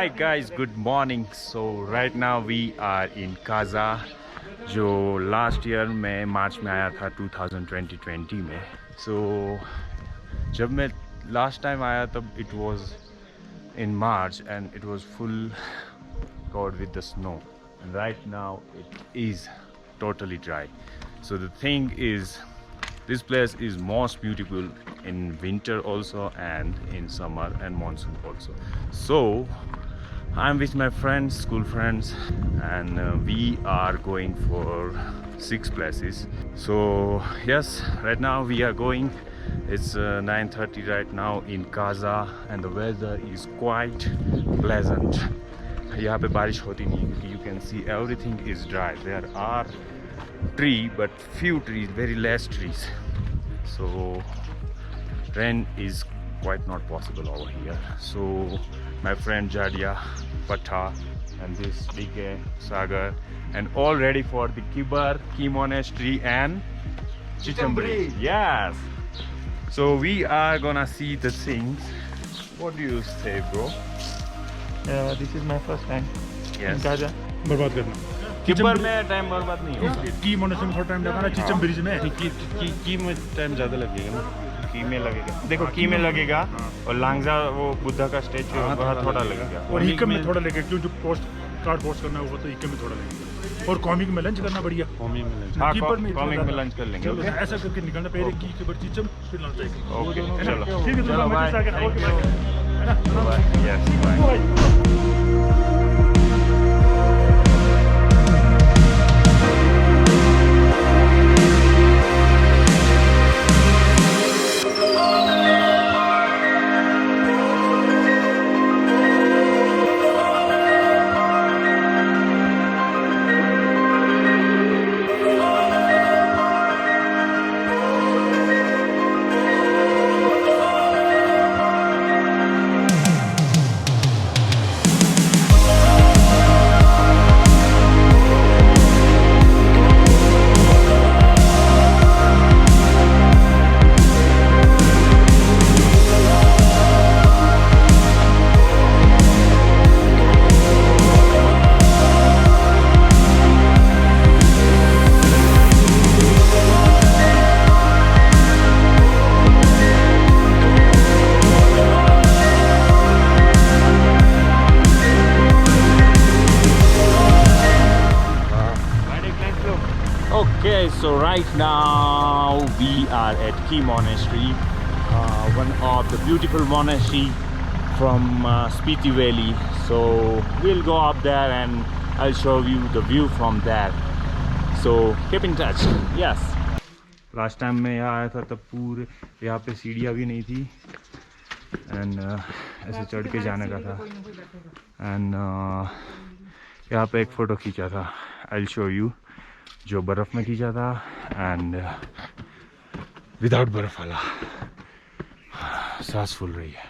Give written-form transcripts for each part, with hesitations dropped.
Alright guys, good morning. So right now we are in Kaza, जो last year में मार्च में आया था 2020 में. So जब मैं last time आया तब it was in March and it was full covered with the snow. And right now it is totally dry. So the thing is, this place is most beautiful in winter also and in summer and monsoon also. So I'm with my friends, school friends, and we are going for 6 places. So yes, right now we are going. It's 9:30 right now in Kaza and the weather is quite pleasant. यहाँ पे बारिश होती नहीं क्योंकि you can see everything is dry. There are trees but few trees, very less trees. So rain is quite not possible over here. So my friend Jadia, Patha and this Dike, Sagar and all ready for the Kibar, Key Monastery and Chichambri. Yes. So we are gonna see the things. What do you say, bro? This is my first time. Yes. in Kaza. बर्बाद करना किबर में time बर्बाद नहीं होगा. की monastery में थोड़ा time लगा ना चिचम ब्रिज में की में टाइम ज़्यादा लगेगा ना. की में लगेगा, देखो की में लगेगा और लांगजा वो बुद्धा का स्टेचू वहाँ थोड़ा लगेगा और हिकम में थोड़ा लगेगा क्यों जो पोस्ट कार्ड पोस्ट करना होगा तो हिकम में थोड़ा लगेगा और कॉमिक में लंच करना बढ़िया. कॉमिक में लंच, कॉमिक में लंच कर लेंगे. चलो ऐसा करके निकलना पहले की के बाद चिचम फिर लंच जाएगा. ओके चलो ठीक है चलो बाय. है ना. Bye. Yes bye. Okay, so right now we are at Key Monastery, one of the beautiful monastery from SPITI Valley. So we'll go up there and I'll show you the view from there. So keep in touch. Yes. Last time मैं यहाँ आया था तब पूरे यहाँ पे सीढ़ियाँ भी नहीं थी and ऐसे चढ़ के जाने का था and यहाँ पे एक फ़ोटो खींचा था. I'll show you. जो बर्फ में खींचा था एंड विदाउट बर्फ वाला. सांस फूल रही है.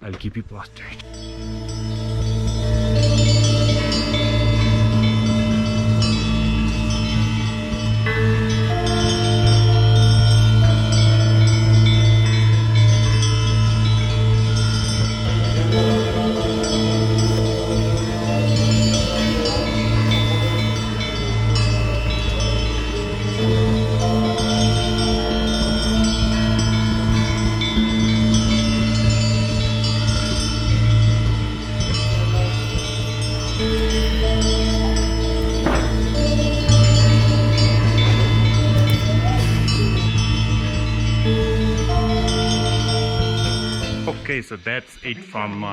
I'll keep you posted. Okay, so that's it from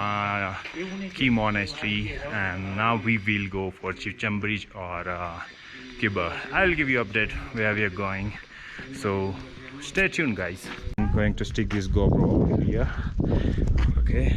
Key Monastery, and now we will go for Chichambri or Kibar. I'll give you update where we are going, so stay tuned guys. I'm going to stick this GoPro over here. Okay.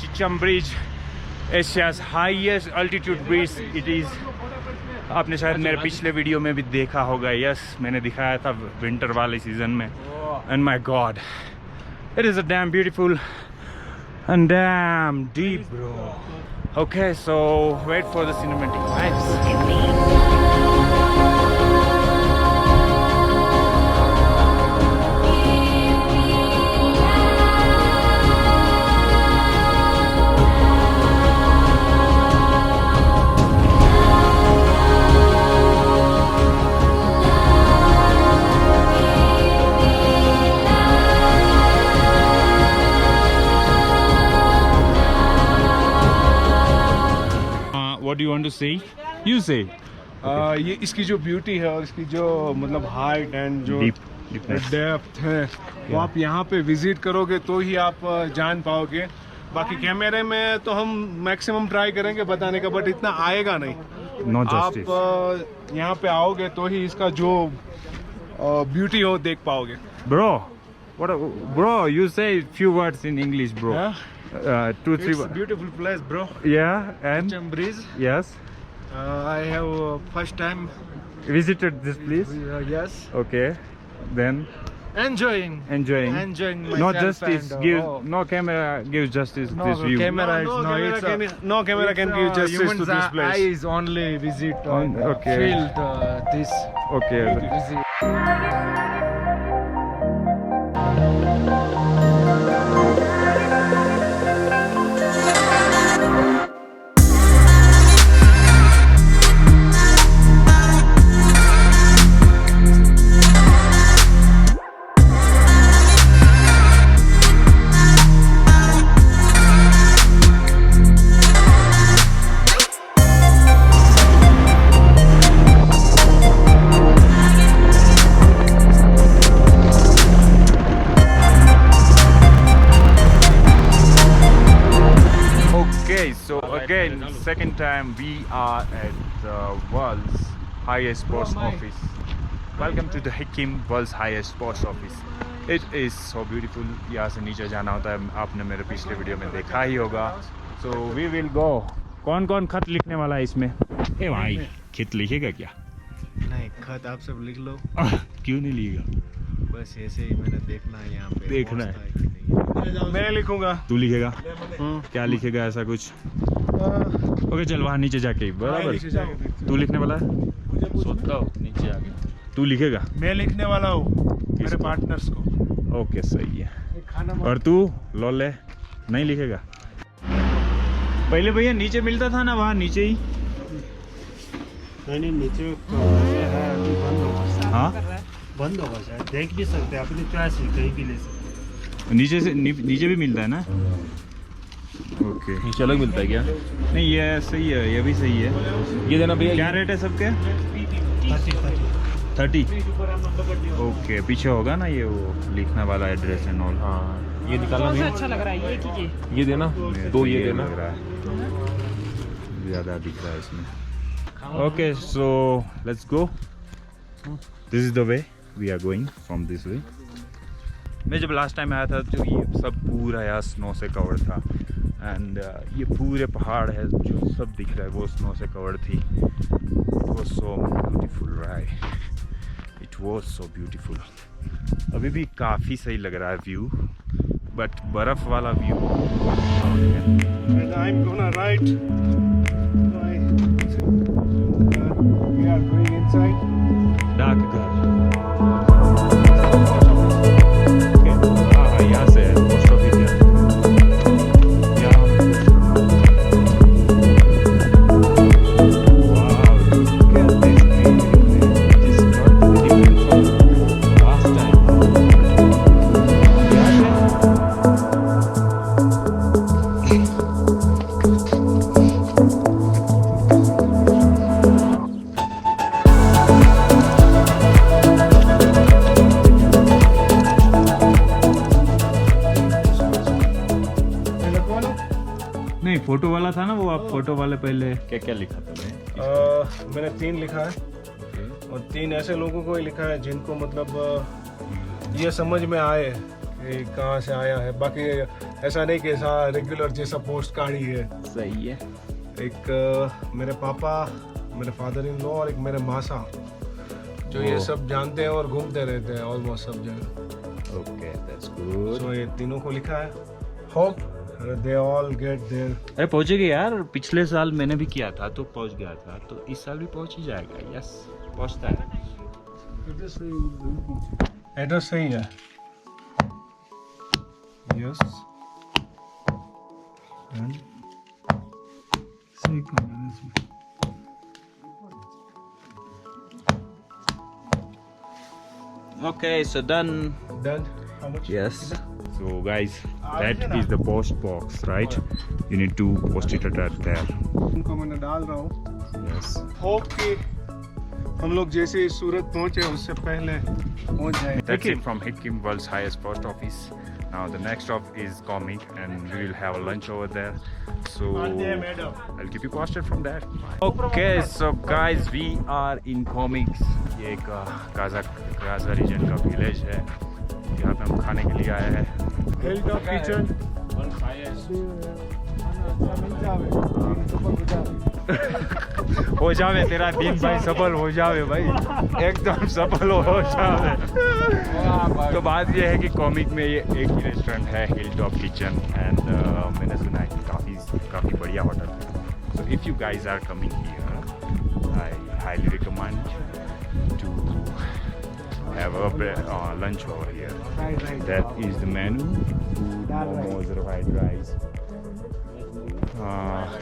Chichambri एशिया's highest altitude bridge it is. आपने शायद मेरे पिछले video में भी देखा होगा. Yes, मैंने दिखाया था विंटर वाले सीजन में. And my God, it is a damn beautiful and damn deep, bro. Okay, so wait for the cinematic vibes. What do you want to say? You say. ये इसकी जो ब्यूटी है और इसकी जो मतलब हाइट एंड जो डेप्थ है वो आप यहाँ पे विजिट करोगे तो ही आप जान पाओगे. बाकी कैमरे में तो हम मैक्सिमम ट्राई करेंगे बताने का, बट इतना आएगा नहीं. No आप justice. यहाँ पे आओगे तो ही इसका जो ब्यूटी हो देख पाओगे. Bro, bro, you say few words in English, bro. Yeah? 2-3 It's a beautiful place, bro. Yeah, and Breeze. yes, I have first time. visited this place. Yes. Okay, then Enjoying enjoying. myself. No justice. and, Give oh. no camera gives justice No, this view. camera is no, no, camera it's can, a, no camera can give justice to humans this place. eyes only visit Okay. field this Okay. visit. Okay, so again, second time we are at the world's highest post office. Welcome to the Hikim world's highest post office. It is so beautiful. यहाँ से नीचे जाना होता है, आपने मेरे पिछले video में देखा ही होगा. So we will go. कौन कौन खत लिखने वाला है इसमें? ए भाई, खत लिखेगा क्या? नहीं, खत आप सब लिख लो. क्यों नहीं लिखेगा? बस ऐसे ही मैंने देखना है यहाँ पे. देखना है. कि नहीं. मैं लिखूंगा. तू लिखेगा? क्या लिखेगा ऐसा कुछ? ओके, चल वहाँ नीचे जाके बराबर. तू लिखने वाला है? सोचता हूँ नीचे आके. तू लिखेगा? मैं लिखने वाला हूँ मेरे पार्टनर्स को. ओके, सही है. और तू लोले नहीं लिखेगा? पहले भैया नीचे मिलता था ना, वहाँ नीचे ही. नहीं नीचे तो है अभी बंद होगा. हाँ, बंद होगा शायद. देख भी सकते हैं, अपनी चॉइस है, कहीं भी ले सकते. नीचे से नीचे भी मिलता है ना. ओके, नीचे अलग मिलता है क्या? नहीं ये सही है, ये भी सही है. ये देना भैया. क्या रेट है सबके? 30. ओके, पीछे होगा ना ये वो लिखना वाला एड्रेस एंड ऑल. हाँ, ये निकालना भैया. अच्छा लग रहा है, ये कीजिए. ये देना, दो ये देना. लग रहा है ज़्यादा दिख रहा है इसमें. Okay, so let's go. This is the way we are going, from this way. मैं जब लास्ट टाइम आया था तो ये सब पूरा यार स्नो से कवर्ड था. एंड ये पूरे पहाड़ है जो सब दिख रहा है वो स्नो से कवर्ड थी. It was so beautiful right. It was so beautiful. अभी भी काफ़ी सही लग रहा है व्यू, बट बर्फ़ वाला view. I'm gonna write. We are going inside. डाक घर. हाँ, यहाँ से है पोस्ट ऑफिस. नहीं, फोटो वाला था ना वो. आप फोटो वाले पहले क्या क्या लिखा था भाई? मैंने 3 लिखा है और 3 ऐसे लोगों को ही लिखा है जिनको मतलब ये समझ में आए कि कहाँ से आया है. बाकी ऐसा नहीं कि ऐसा रेगुलर जैसा पोस्ट कार्ड ही है। सही है। एक मेरे पापा, मेरे फादर इन लॉ और एक मेरे मासा, जो ये सब जानते हैं और घूमते रहते हैं ऑलमोस्ट सब जगह। Okay, that's good. तो ये तीनों को लिखा है, hope they all get there. अरे पहुंचेगा यार, पिछले साल मैंने भी किया था तो पहुंच गया था, तो इस साल भी पहुंच ही जाएगा। यस, पहुंचता है। एड्रेस सही है। यस, सही काम है इसमें। Okay, so done. Done. How much? Yes. So guys, that is the post box, right? You need to post it right there. उनको मैंने डाल रहा हूँ। Yes. होप कि हम लोग जैसे ही सूरत पहुंचे उससे पहले पहुंच जाए। That's it from Hikim, world's highest post office. Now the next stop is Comic, and we will have a lunch over there. So I'll keep you posted from there. Okay, so guys, we are in Comics. ये एक Kaza reason का village है, यहाँ पे हम खाने के लिए आए हैं। Hilltop kitchen. हो जावे तेरा दिन भाई, सफल हो जावे भाई, एकदम सफल हो जावे। तो बात ये है कि कॉमिक में ये एक ही रेस्टोरेंट है, हिल टॉप किचन, एंड मैंने सुना है कि काफ़ी बढ़िया होटल है। So if you guys are coming here, I highly recommend to have a lunch over here. That is the menu: food, momos, fried rice.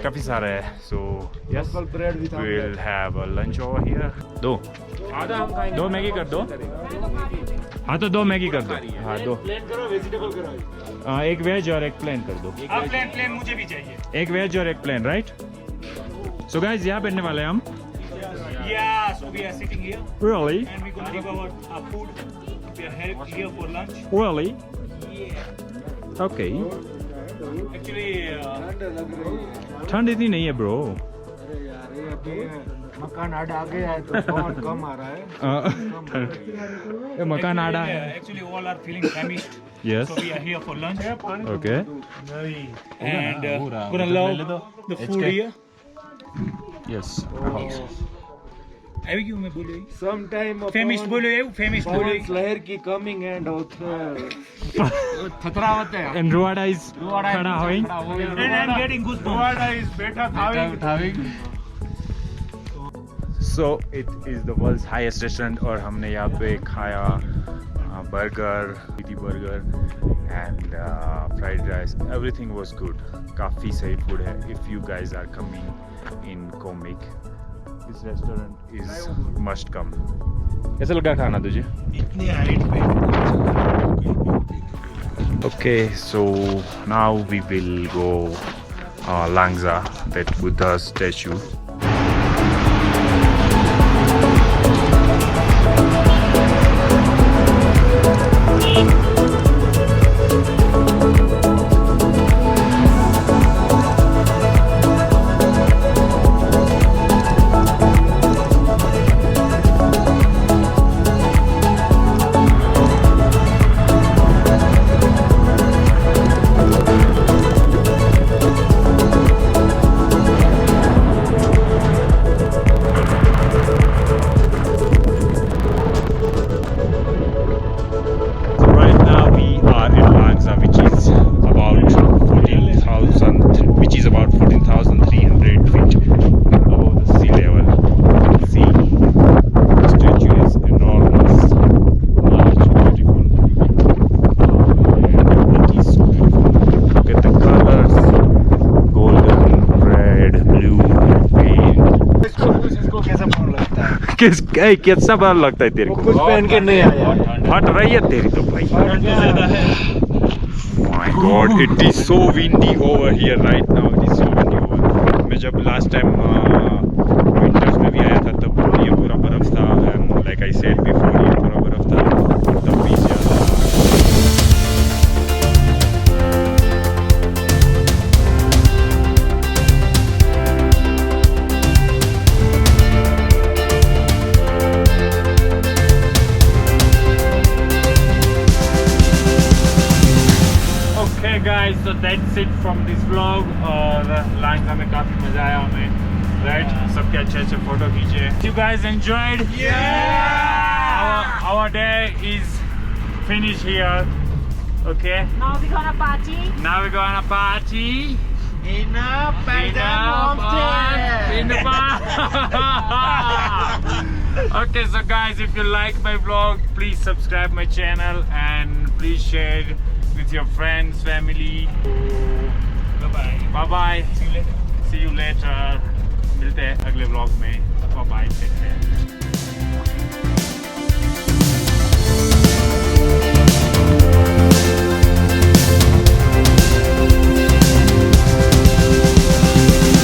काफी सारा है। So yes, we will have a lunch over here. दो Maggi कर दो। हाँ तो दो Maggi कर दो। हाँ दो। प्लेन करो, वेजिटेबल करो। एक वेज और एक प्लेन कर दो। प्लेन मुझे भी चाहिए। एक वेज और एक प्लेन, राइट? So guys, यहाँ बैठने वाले हैं हम। Yeah, so we are sitting here Really? and we're going to give our food. We are here for lunch. Really? Yeah. Okay. Actually, ठंड इतनी नहीं है ब्रो। मकान आड़ा आ गया है तो बहुत कम आ रहा है। मकान आड़ा है। Actually, all are feeling famished. Yes. So we are here for lunch Okay. and gonna love the food here. Yes. આવી ગયું મેં બોલ્યો Some time ફેમિસ બોલ્યો એવું ફેમિસ બોલ્યો लहर की coming and खतरा होता है। And Ruada is खड़ा hoeing. and I'm getting goosebumps. is बेटा थाविंग। So it is the world's highest restaurant और हमने यहाँ पे खाया burger, Spiti burger and fried rice. Everything was good. काफ़ी सही फूड है। If you guys are coming in Comic, this restaurant is must come. कैसा लगा खाना तुझे? इतनी हाइट पे Okay, so now we will go Langza, that Buddha statue. कैसा बार लगता है तेरे को? कुछ पहन के नहीं आया। फट रही है तेरी तो भाई। My God, it is so windy over here right now. It is so windy over. मैं जब last time winters में भी आया था तब ये पूरा बर्फ था, and like I said before ये पूरा बर्फ था, तब भी ज़्यादा। Okay guys, so that's it from this vlog. और लाइंस में काफी मजा आया हमें, right? सबके अच्छे फोटो खींचे. You guys enjoyed? Yeah. Our day is finished here. Okay. Now we're gonna party. Now we're gonna party. In a Okay, so guys, if you like my vlog, please subscribe my channel and please share it with your friends, family. Bye bye. See you later. मिलते हैं अगले vlog में. Bye bye. Take care.